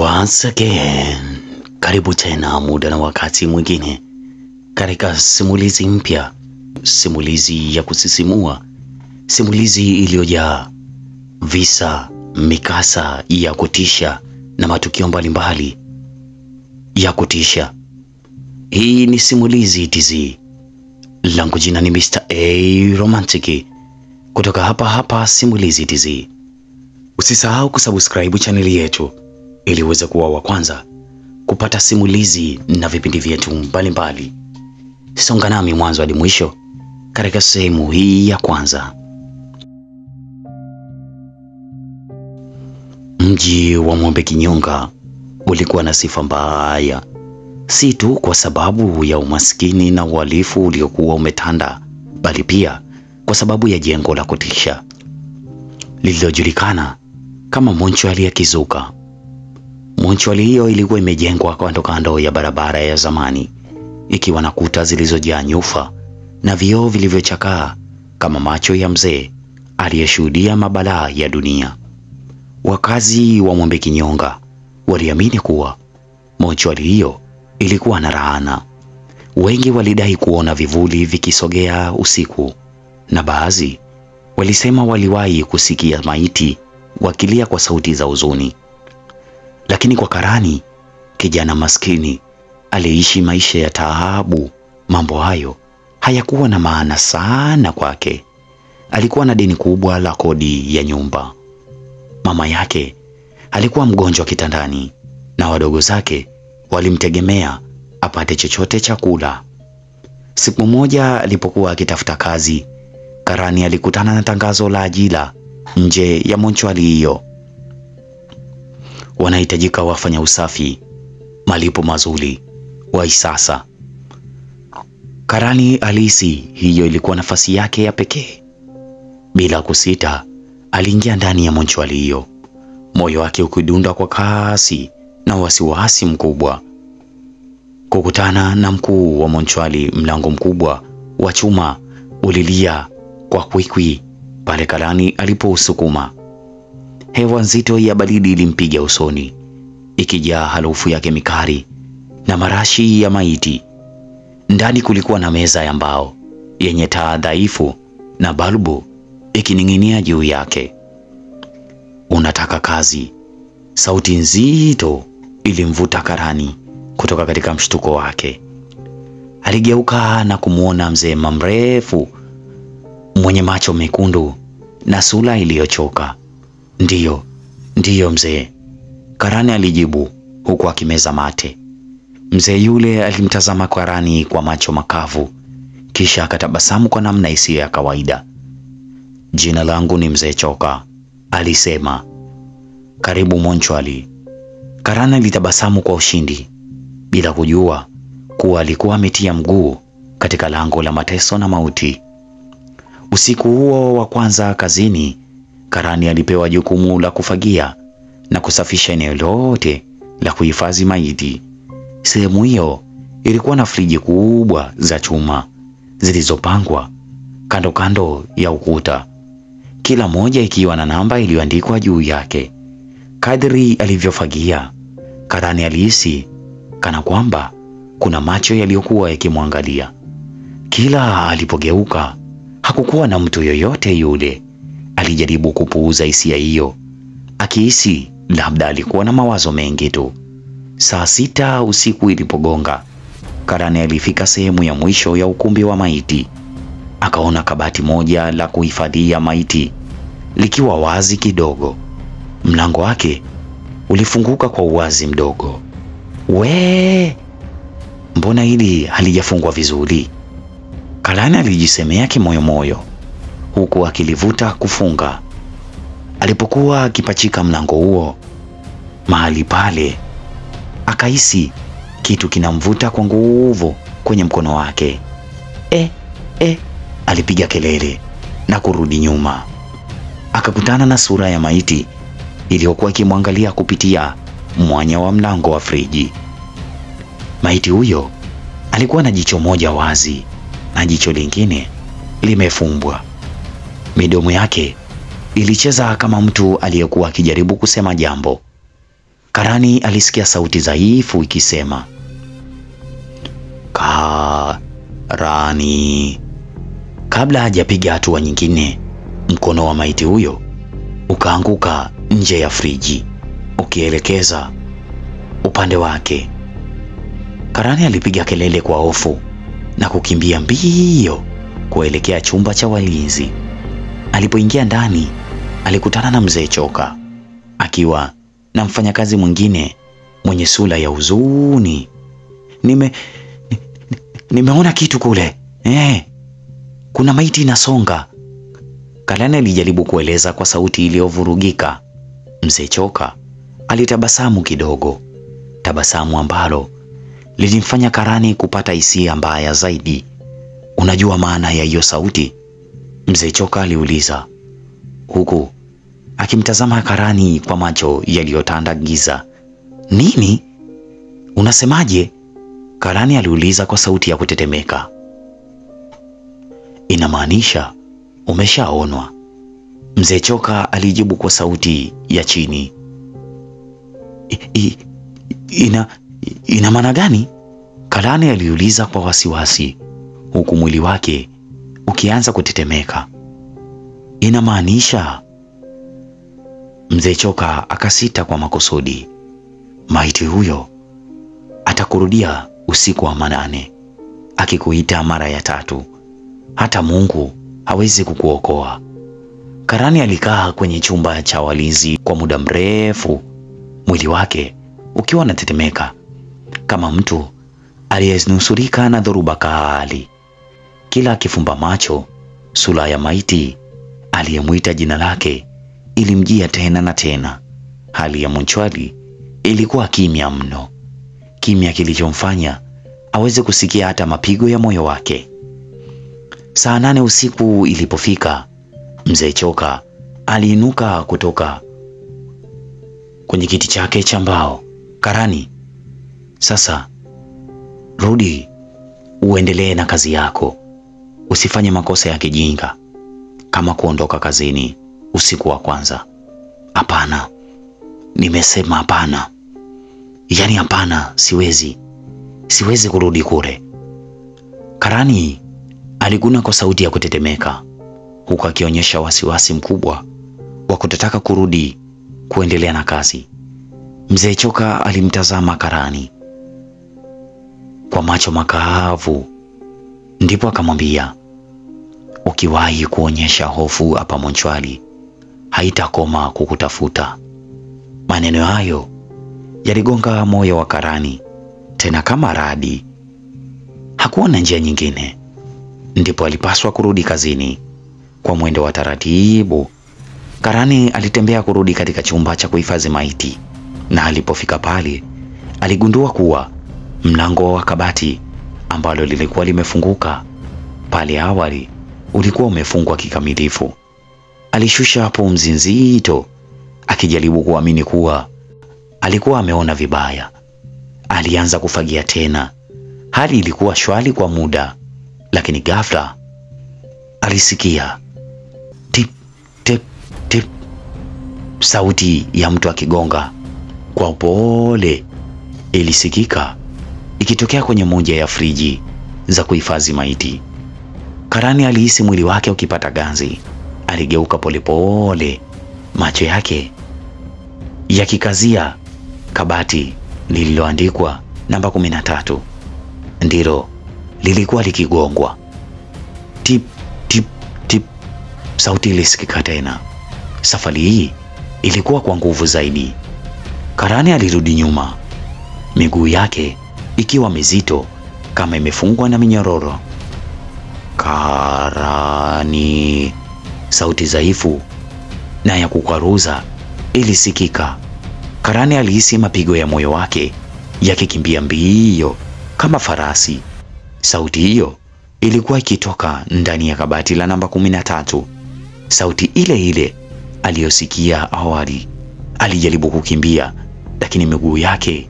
Once again, karibu tena muda na wakati mwingine katika simulizi mpya, simulizi ya kusisimua, simulizi iliyojaa visa, mikasa ya kutisha na matukio mbalimbali ya kutisha. Hii ni Simulizi TZ. Langu jina ni Mr. A Romantic kutoka hapa Simulizi TZ. Usisahau kusubscribe channel yetu ili uweze kuwa wa kwanza kupata simulizi na vipindi vyetu mbalimbali. Songa nami mwanzo hadi mwisho katika sehemu hii ya kwanza. Mji wa Mwembe Kinyonga ulikuwa na sifa mbaya, si tu kwa sababu ya umaskini na uhalifu uliokuwa umetanda, bali pia kwa sababu ya jengo la kutisha lililojulikana kama Mochwari ya Kizuka. Mochwari hiyo ilikuwa imejengwa kando ya barabara ya zamani, ikiwa na kuta zilizojaa nyufa na vioo vilivyochakaa kama macho ya mzee aliyeshuhudia mabalaa ya dunia. Wakazi wa Mwembe Kinyonga waliamini kuwa mochwari hiyo ilikuwa na laana. Wengi walidai kuona vivuli vikisogea usiku, na baadhi walisema waliwahi kusikia maiti wakilia kwa sauti za huzuni. Lakini kwa Karani, kijana maskini aliishi maisha ya taabu, mambo hayo hayakuwa na maana sana kwake. Alikuwa na deni kubwa la kodi ya nyumba. Mama yake alikuwa mgonjwa kitandani na wadogo zake walimtegemea apate chochote chakula. Siku moja alipokuwa akitafuta kazi, Karani alikutana na tangazo la ajira nje ya mochwari hiyo. Wanahitajika wafanya usafi, malipo mazuri, wai sasa. Karani alihisi hiyo ilikuwa nafasi yake ya pekee. Bila kusita, aliingia ndani ya mochwari hiyo, moyo wake ukidunda kwa kasi na wasiwasi mkubwa. Kukutana na mkuu wa mochwari, mlango mkubwa wa chuma ulilia kwa kwikwi pale Karani alipousukuma. Hewa nzito ya baridi ilimpiga usoni, ikijaa harufu ya kemikali na marashi ya maiti. Ndani kulikuwa na meza ya mbao yenye taa dhaifu na balbu ikining'inia juu yake. "Unataka kazi?" Sauti nzito ilimvuta Karani kutoka katika mshtuko wake. Aligeuka na kumuona mzee mrefu mwenye macho mekundu na sura iliyochoka. Ndiyo mzee," Karani alijibu huku akimeza mate. Mzee yule alimtazama Karani kwa macho makavu, kisha akatabasamu kwa namna isiyo ya kawaida. "Jina langu ni Mzee Choka," alisema. "Karibu mochwari." Karani alitabasamu kwa ushindi, bila kujua kuwa alikuwa ametia mguu katika lango la mateso na mauti. Usiku huo wa kwanza kazini, Karani alipewa jukumu la kufagia na kusafisha eneo lote la kuhifadhi maiti. Sehemu hiyo ilikuwa na friji kubwa za chuma zilizopangwa kando ya ukuta, kila moja ikiwa na namba iliyoandikwa juu yake. Kadri alivyofagia, Karani alihisi kana kwamba kuna macho yaliyokuwa yakimwangalia. Kila alipogeuka hakukuwa na mtu yoyote yule. Alijaribu kupuuza hisia hiyo, akihisi labda alikuwa na mawazo mengi tu. Saa 6 usiku ilipogonga, Karani alifika sehemu ya mwisho ya ukumbi wa maiti. Akaona kabati moja la kuhifadhia maiti likiwa wazi kidogo. Mlango wake ulifunguka kwa uwazi mdogo. Mbona hili halijafungwa vizuri?" Karani alijisemea kimoyomoyo huku akilivuta kufunga. Alipokuwa akipachika mlango huo, mahali pale akahisi kitu kinamvuta kwa nguvu kwenye mkono wake. Alipiga kelele na kurudi nyuma. Akakutana na sura ya maiti iliyokuwa ikimwangalia kupitia mwanya wa mlango wa friji. Maiti huyo alikuwa na jicho moja wazi na jicho lingine limefumbwa. Midomo yake ilicheza kama mtu aliyekuwa akijaribu kusema jambo. Karani alisikia sauti dhaifu ikisema, Karani. Kabla hajapiga hatua nyingine, mkono wa maiti huyo ukaanguka nje ya friji ukielekeza upande wake. Karani alipiga kelele kwa hofu na kukimbia mbio kuelekea chumba cha walinzi. Alipoingia ndani, alikutana na mzee Choka akiwa na mfanyakazi mwingine mwenye sura ya huzuni. Nimeona kitu kule. Kuna maiti inasonga. Karani alijaribu kueleza kwa sauti iliyovurugika. Mzee Choka alitabasamu kidogo, tabasamu ambalo lilimfanya Karani kupata hisia mbaya zaidi. Unajua maana ya hiyo sauti? Mzee Choka aliuliza, huku akimtazama Karani kwa macho yaliyotanda giza. Nini? Unasemaje? Karani aliuliza kwa sauti ya kutetemeka. Inamaanisha umeshaonwa, Mzee Choka alijibu kwa sauti ya chini. Ina maana gani? Karani aliuliza kwa wasiwasi, huku mwili wake ukianza kutetemeka. Inamaanisha... Mzee Choka akasita kwa makusudi. Maiti huyo atakurudia usiku wa manane, akikuita mara ya 3. Hata Mungu hawezi kukuokoa. Karani alikaa kwenye chumba cha walinzi kwa muda mrefu, mwili wake ukiwa unatetemeka kama mtu aliyenusurika na dhoruba kali. Kila akifumba macho, sura ya maiti aliyemwita jina lake ilimjia tena na tena. Hali ya Monchwali ilikuwa kimya mno, kimya kilichomfanya aweze kusikia hata mapigo ya moyo wake. Saa 8 usiku ilipofika, Mzee Choka aliinuka kutoka kwenye kiti chake cha mbao. Karani, sasa rudi uendelee na kazi yako. Usifanye makosa ya kijinga kama kuondoka kazini usiku wa kwanza. Hapana. Nimesema hapana. Yaani hapana, siwezi kurudi kule. Karani aliguna kwa sauti ya kutetemeka, huku akionyesha wasiwasi mkubwa wa kutotaka kurudi kuendelea na kazi. Mzee Choka alimtazama Karani kwa macho makavu, ndipo akamwambia, ukiwahi kuonyesha hofu hapa Monchwali, haitakoma kukutafuta. Maneno hayo yaligonga moyo wa Karani tena kama radi. Hakuwa na njia nyingine, ndipo alipaswa kurudi kazini. Kwa mwendo wa taratibu, Karani alitembea kurudi katika chumba cha kuhifadhi maiti, na alipofika pale aligundua kuwa mlango wa kabati ambalo lilikuwa limefunguka pale awali ulikuwa umefungwa kikamilifu. Alishusha pumzi nzito akijaribu kuamini kuwa alikuwa ameona vibaya. Alianza kufagia tena. Hali ilikuwa shwari kwa muda, lakini ghafla alisikia tip tip tip, sauti ya mtu akigonga kwa upole. Ilisikika ikitokea kwenye moja ya friji za kuhifadhi maiti. Karani alihisi mwili wake ukipata ganzi. Aligeuka polepole, macho yake yakikazia kabati lililoandikwa namba 13. Ndilo lilikuwa likigongwa. Tip tip tip, sauti ilisikika tena. Safari hii ilikuwa kwa nguvu zaidi. Karani alirudi nyuma, miguu yake ikiwa mizito kama imefungwa na minyororo. Karani, sauti dhaifu na ya kukwaruza ilisikika. Karani alihisi mapigo ya moyo wake yakikimbia mbio kama farasi. Sauti hiyo ilikuwa ikitoka ndani ya kabati la namba 13. Sauti ile ile aliyosikia awali. Alijaribu kukimbia, lakini miguu yake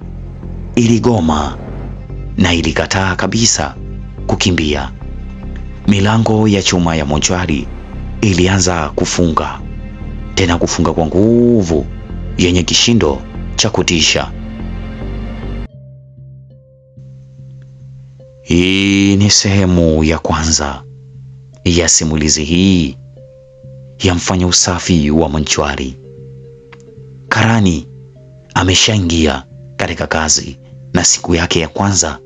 iligoma na ilikataa kabisa kukimbia. Milango ya chuma ya Monchwali ilianza kufunga, tena kufunga kwa nguvu yenye kishindo cha kutisha. Hii ni sehemu ya kwanza ya simulizi hii ya mfanya usafi wa mochwari. Karani ameshaingia katika kazi na siku yake ya kwanza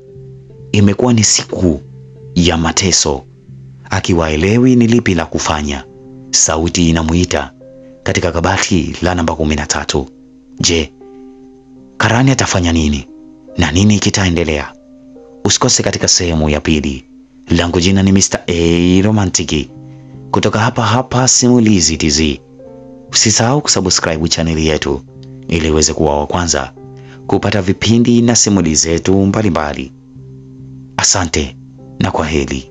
imekuwa ni siku ya mateso, akiwaelewi ni lipi la kufanya. Sauti inamuita katika kabati la namba 13. Je, Karani atafanya nini na nini kitaendelea? Usikose katika sehemu ya pili. Langu jina ni Mr. A Romantiki kutoka hapa Simulizi TZ. Usisahau kusubscribe channel yetu ili uweze kuwa wa kwanza kupata vipindi na simulizi zetu mbalimbali. Asante na kwaheri.